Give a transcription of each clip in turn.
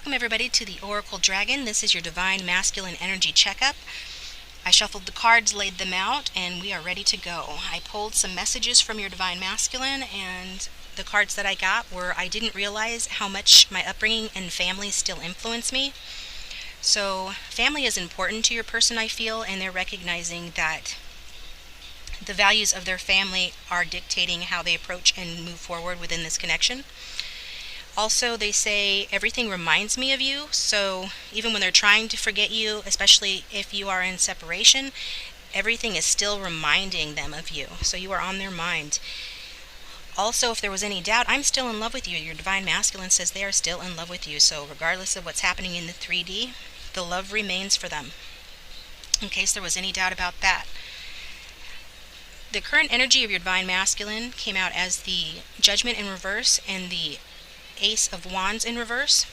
Welcome everybody to the Oracle Dragon. This is your Divine Masculine Energy Checkup. I shuffled the cards, laid them out, and we are ready to go. I pulled some messages from your Divine Masculine, and the cards that I got were I didn't realize how much my upbringing and family still influence me. So family is important to your person, I feel, and they're recognizing that the values of their family are dictating how they approach and move forward within this connection. Also, they say everything reminds me of you, so even when they're trying to forget you, especially if you are in separation, everything is still reminding them of you, so you are on their mind. Also, if there was any doubt, I'm still in love with you. Your Divine Masculine says they are still in love with you, so regardless of what's happening in the 3D, the love remains for them, in case there was any doubt about that. The current energy of your Divine Masculine came out as the Judgment in reverse and the Ace of Wands in reverse.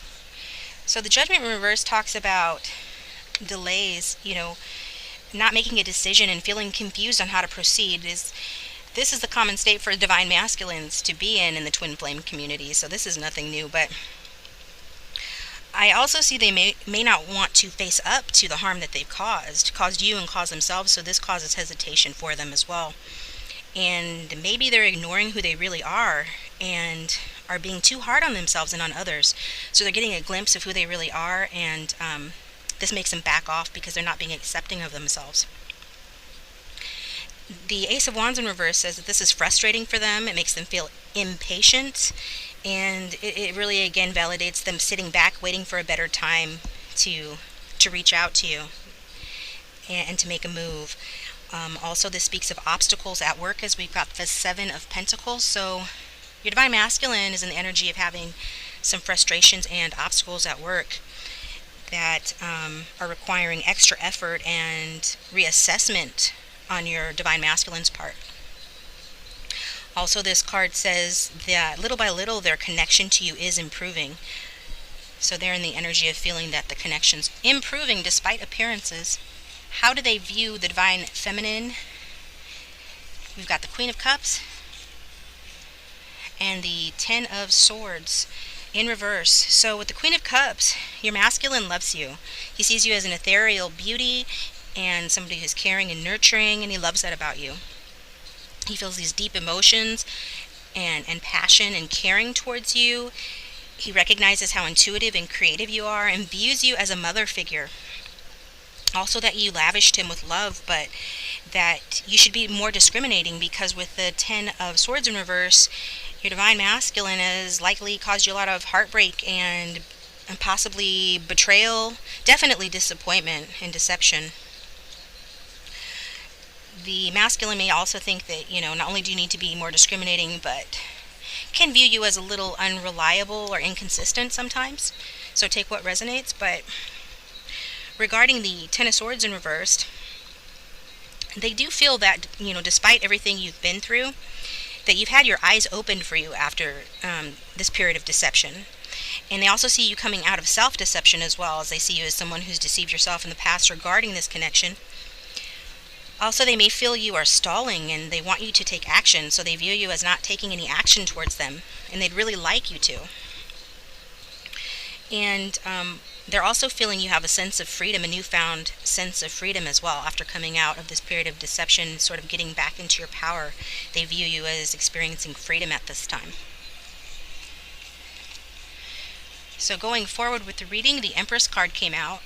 So the Judgment in reverse talks about delays, not making a decision and feeling confused on how to proceed. This is the common state for Divine Masculines to be in the twin flame community, so this is nothing new. But I also see they may not want to face up to the harm that they've caused you and caused themselves, so this causes hesitation for them as well. And maybe they're ignoring who they really are and are being too hard on themselves and on others. So they're getting a glimpse of who they really are, and this makes them back off because they're not being accepting of themselves. The Ace of Wands in reverse says that this is frustrating for them. It makes them feel impatient, and it really, again, validates them sitting back, waiting for a better time to reach out to you and to make a move. Also, this speaks of obstacles at work, as we've got the Seven of Pentacles. So your Divine Masculine is in the energy of having some frustrations and obstacles at work that are requiring extra effort and reassessment on your Divine Masculine's part. Also, this card says that little by little their connection to you is improving. So they're in the energy of feeling that the connection's improving despite appearances. How do they view the Divine Feminine? We've got the Queen of Cups and the Ten of Swords in reverse. So with the Queen of Cups, your masculine loves you. He sees you as an ethereal beauty and somebody who's caring and nurturing, and he loves that about you. He feels these deep emotions and passion and caring towards you. He recognizes how intuitive and creative you are and views you as a mother figure. Also, that you lavished him with love, but that you should be more discriminating, because with the Ten of Swords in reverse, your Divine Masculine has likely caused you a lot of heartbreak and possibly betrayal, definitely disappointment and deception. The masculine may also think that, not only do you need to be more discriminating, but can view you as a little unreliable or inconsistent sometimes. So take what resonates. But regarding the Ten of Swords in reversed, they do feel that, despite everything you've been through, that you've had your eyes opened for you after this period of deception. And they also see you coming out of self-deception as well, as they see you as someone who's deceived yourself in the past regarding this connection. Also, they may feel you are stalling and they want you to take action, so they view you as not taking any action towards them, and they'd really like you to. And they're also feeling you have a sense of freedom, a newfound sense of freedom as well, after coming out of this period of deception, sort of getting back into your power. They view you as experiencing freedom at this time. So going forward with the reading, the Empress card came out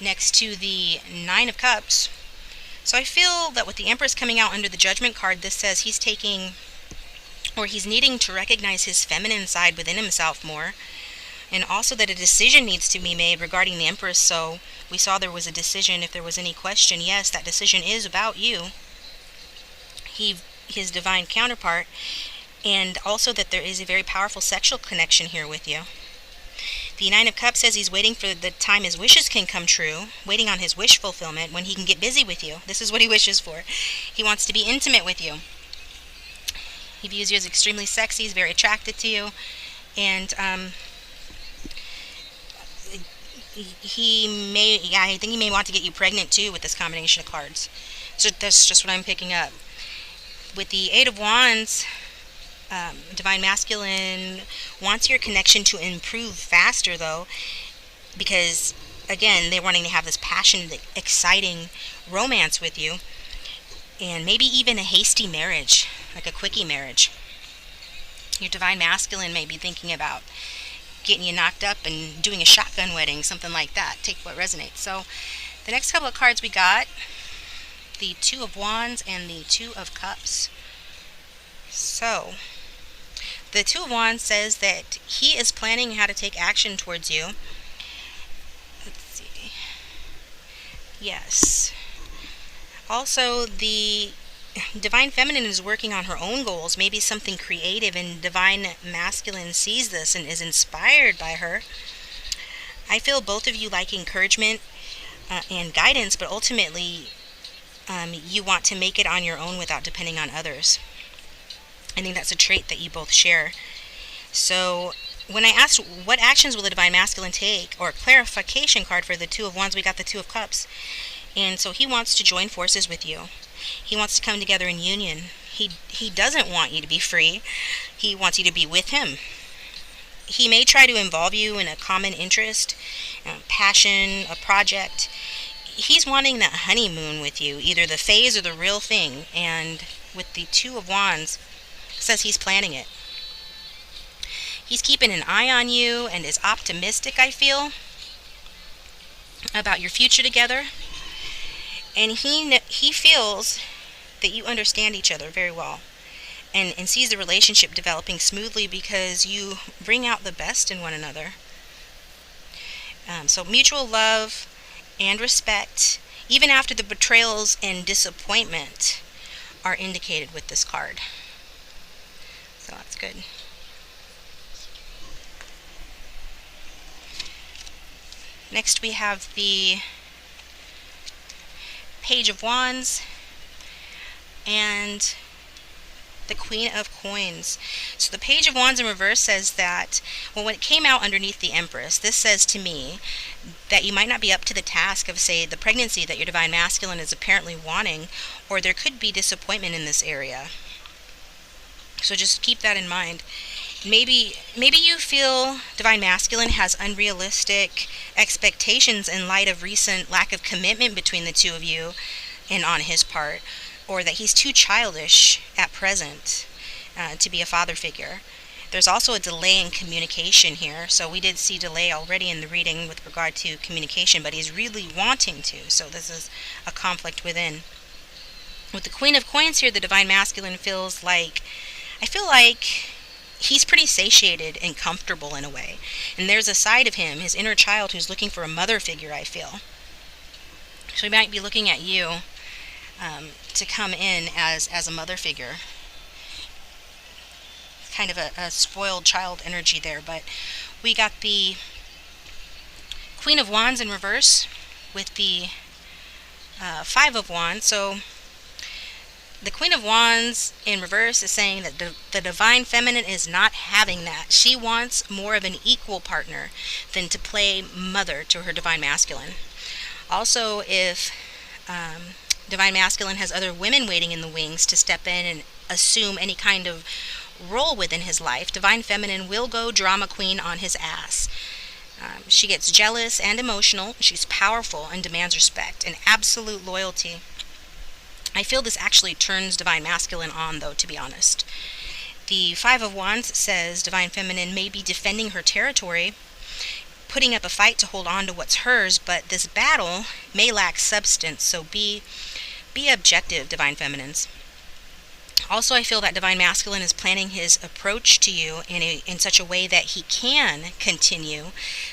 next to the Nine of Cups. So I feel that with the Empress coming out under the Judgment card, this says he's needing to recognize his feminine side within himself more. And also that a decision needs to be made regarding the Empress. So we saw there was a decision, if there was any question. Yes, that decision is about you, his divine counterpart. And also that there is a very powerful sexual connection here with you. The Nine of Cups says he's waiting for the time his wishes can come true, waiting on his wish fulfillment when he can get busy with you. This is what he wishes for. He wants to be intimate with you. He views you as extremely sexy. He's very attracted to you. And I think he may want to get you pregnant too with this combination of cards. So that's just what I'm picking up. With the Eight of Wands, Divine Masculine wants your connection to improve faster, though, because, again, they're wanting to have this passionate, exciting romance with you, and maybe even a hasty marriage, like a quickie marriage. Your Divine Masculine may be thinking about getting you knocked up and doing a shotgun wedding, something like that. Take what resonates. So, the next couple of cards we got, the Two of Wands and the Two of Cups. So, the Two of Wands says that he is planning how to take action towards you. Let's see. Yes. Also, the Divine Feminine is working on her own goals, maybe something creative, and Divine Masculine sees this and is inspired by her. I feel both of you like encouragement and guidance, but ultimately you want to make it on your own without depending on others. I think that's a trait that you both share. So when I asked what actions will the Divine Masculine take, or a clarification card for the Two of Wands, we got the Two of Cups. And so he wants to join forces with you. He wants to come together in union. He doesn't want you to be free. He wants you to be with him. He may try to involve you in a common interest, passion, a project. He's wanting that honeymoon with you, either the phase or the real thing. And with the Two of Wands, says he's planning it. He's keeping an eye on you and is optimistic, I feel, about your future together. And he feels that you understand each other very well, and sees the relationship developing smoothly because you bring out the best in one another. So mutual love and respect, even after the betrayals and disappointment, are indicated with this card. So that's good. Next we have the Page of Wands and the Queen of Coins. So the Page of Wands in reverse says that, well, when it came out underneath the Empress, this says to me that you might not be up to the task of, say, the pregnancy that your Divine Masculine is apparently wanting, or there could be disappointment in this area. So just keep that in mind. Maybe you feel Divine Masculine has unrealistic expectations in light of recent lack of commitment between the two of you and on his part, or that he's too childish at present to be a father figure. There's also a delay in communication here, so we did see delay already in the reading with regard to communication, but he's really wanting to, so this is a conflict within. With the Queen of Coins here, the Divine Masculine feels like, I feel like he's pretty satiated and comfortable in a way. And there's a side of him, his inner child, who's looking for a mother figure, I feel. So he might be looking at you to come in as a mother figure. Kind of a spoiled child energy there. But we got the Queen of Wands in reverse with the Five of Wands. So the Queen of Wands in reverse is saying that the Divine Feminine is not having that. She wants more of an equal partner than to play mother to her Divine Masculine. Also, if Divine Masculine has other women waiting in the wings to step in and assume any kind of role within his life, Divine Feminine will go drama queen on his ass. She gets jealous and emotional. She's powerful and demands respect and absolute loyalty. I feel this actually turns Divine Masculine on, though, to be honest. The Five of Wands says Divine Feminine may be defending her territory, putting up a fight to hold on to what's hers, but this battle may lack substance, so be objective, Divine Feminines. Also, I feel that Divine Masculine is planning his approach to you in such a way that he can continue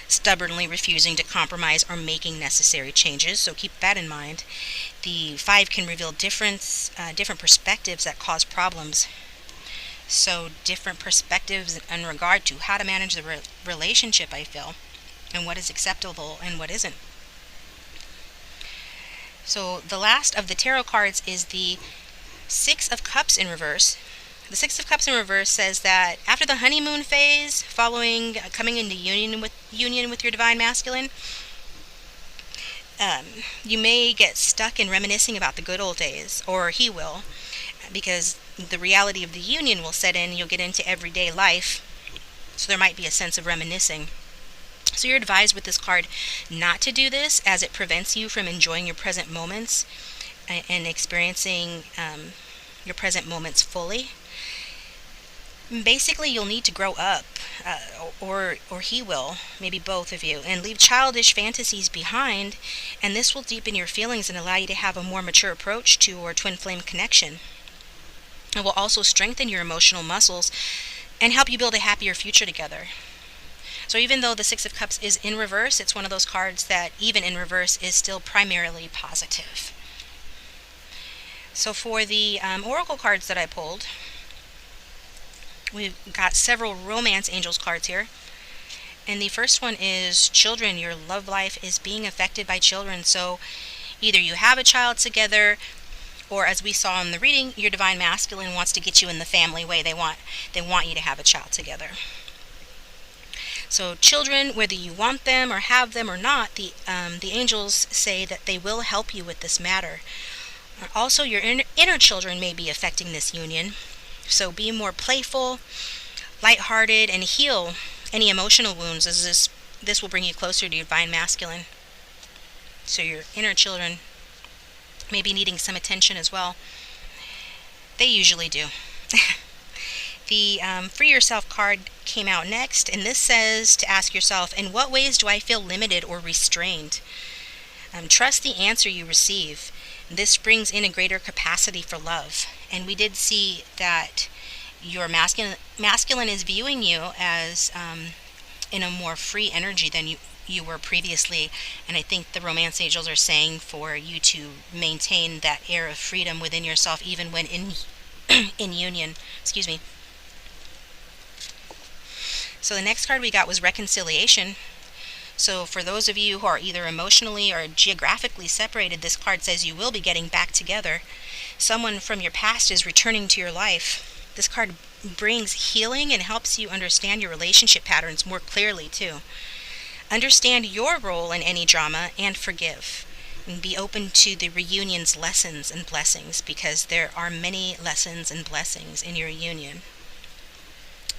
stubbornly refusing to compromise or making necessary changes, so keep that in mind. The Five can reveal different perspectives that cause problems. So different perspectives in regard to how to manage the relationship, I feel, and what is acceptable and what isn't. So the last of the tarot cards is the Six of Cups in reverse. The Six of Cups in reverse says that after the honeymoon phase, following coming into union with your Divine Masculine, you may get stuck in reminiscing about the good old days, or he will. because the reality of the union will set in. You'll get into everyday life, so there might be a sense of reminiscing. So you're advised with this card not to do this, as it prevents you from enjoying your present moments and experiencing your present moments fully. Basically, you'll need to grow up, or he will, maybe both of you, and leave childish fantasies behind, and this will deepen your feelings and allow you to have a more mature approach to your twin flame connection. It will also strengthen your emotional muscles and help you build a happier future together. So even though the Six of Cups is in reverse, it's one of those cards that, even in reverse, is still primarily positive. So for the oracle cards that I pulled, we've got several romance angels cards here. And the first one is children. Your love life is being affected by children. So either you have a child together, or as we saw in the reading, your divine masculine wants to get you in the family way. They want you to have a child together. So children, whether you want them or have them or not, the angels say that they will help you with this matter. Also, your inner children may be affecting this union. So be more playful, lighthearted, and heal any emotional wounds, as this will bring you closer to your divine masculine. So your inner children may be needing some attention as well. They usually do. The Free Yourself card came out next, and this says to ask yourself, in what ways do I feel limited or restrained? Trust the answer you receive. This brings in a greater capacity for love. And we did see that your masculine is viewing you as in a more free energy than you were previously. And I think the romance angels are saying for you to maintain that air of freedom within yourself, even when in union. Excuse me. So the next card we got was Reconciliation. So for those of you who are either emotionally or geographically separated, this card says you will be getting back together. Someone from your past is returning to your life. This card brings healing and helps you understand your relationship patterns more clearly too. Understand your role in any drama and forgive. And be open to the reunion's lessons and blessings, because there are many lessons and blessings in your union.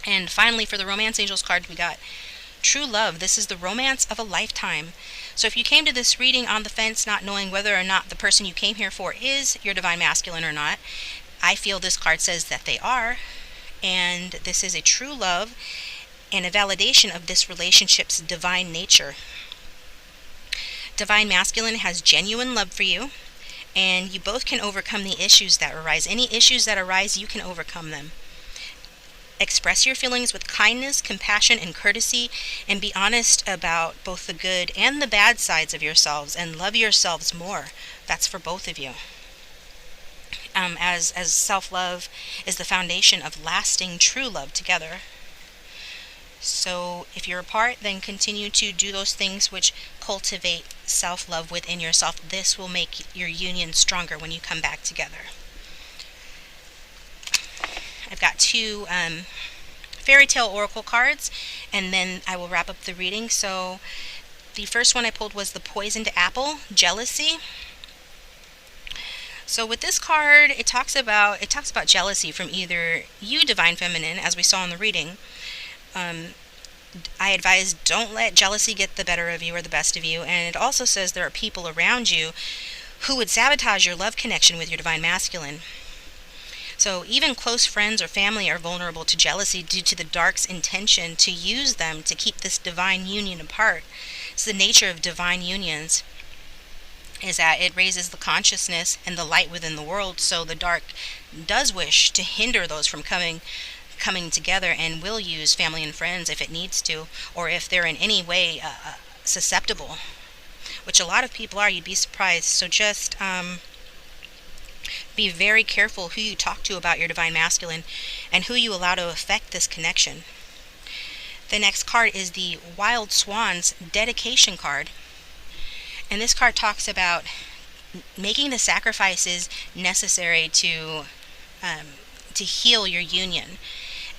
And finally, for the Romance Angels card, we got True Love. This is the romance of a lifetime. So if you came to this reading on the fence, not knowing whether or not the person you came here for is your divine masculine or not, I feel this card says that they are. And this is a true love and a validation of this relationship's divine nature. Divine masculine has genuine love for you, and you both can overcome the issues that arise. Any issues that arise, you can overcome them. Express your feelings with kindness, compassion, and courtesy, and be honest about both the good and the bad sides of yourselves, and love yourselves more. That's for both of you. As self-love is the foundation of lasting true love together. So if you're apart, then continue to do those things which cultivate self-love within yourself. This will make your union stronger when you come back together. I've got two fairy tale oracle cards, and then I will wrap up the reading. So the first one I pulled was the Poisoned Apple, Jealousy. So with this card, it talks about jealousy from either you, Divine Feminine, as we saw in the reading. I advise don't let jealousy get the better of you or the best of you. And it also says there are people around you who would sabotage your love connection with your divine masculine. So even close friends or family are vulnerable to jealousy due to the dark's intention to use them to keep this divine union apart. It's the nature of divine unions, is that it raises the consciousness and the light within the world. So the dark does wish to hinder those from coming together, and will use family and friends if it needs to, or if they're in any way susceptible, which a lot of people are. You'd be surprised. So just be very careful who you talk to about your divine masculine and who you allow to affect this connection. The next card is the Wild Swans Dedication card. And this card talks about making the sacrifices necessary to heal your union,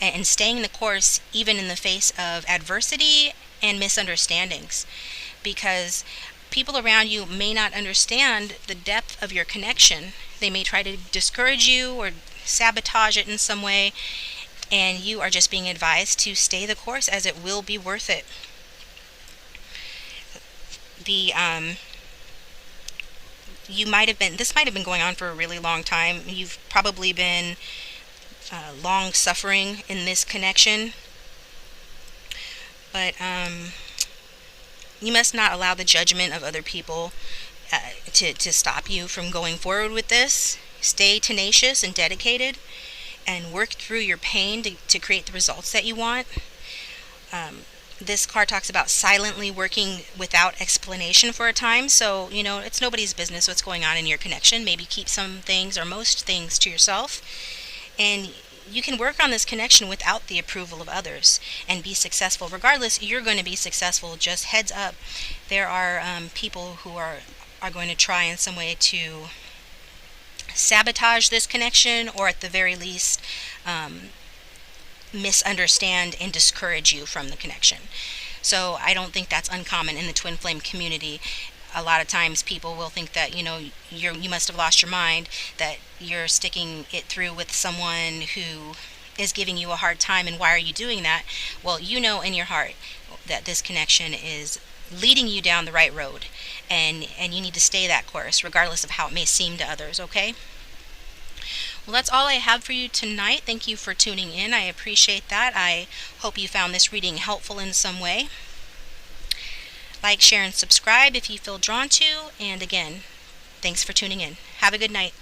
and staying the course even in the face of adversity and misunderstandings, because people around you may not understand the depth of your connection. They may try to discourage you or sabotage it in some way, and you are just being advised to stay the course, as it will be worth it. The this might have been going on for a really long time. You've probably been long suffering in this connection, but you must not allow the judgment of other people to stop you from going forward with this. Stay tenacious and dedicated, and work through your pain to create the results that you want. This card talks about silently working without explanation for a time. So, it's nobody's business what's going on in your connection. Maybe keep some things or most things to yourself. And you can work on this connection without the approval of others and be successful. Regardless, you're going to be successful. Just heads up, there are people who are going to try in some way to sabotage this connection, or at the very least misunderstand and discourage you from the connection. So I don't think that's uncommon in the twin flame community. A lot of times people will think that you must have lost your mind, that you're sticking it through with someone who is giving you a hard time, and why are you doing that? Well, in your heart that this connection is leading you down the right road, and you need to stay that course regardless of how it may seem to others. Okay? Well, that's all I have for you tonight. Thank you for tuning in. I appreciate that. I hope you found this reading helpful in some way. Like, share, and subscribe if you feel drawn to. And again, thanks for tuning in. Have a good night.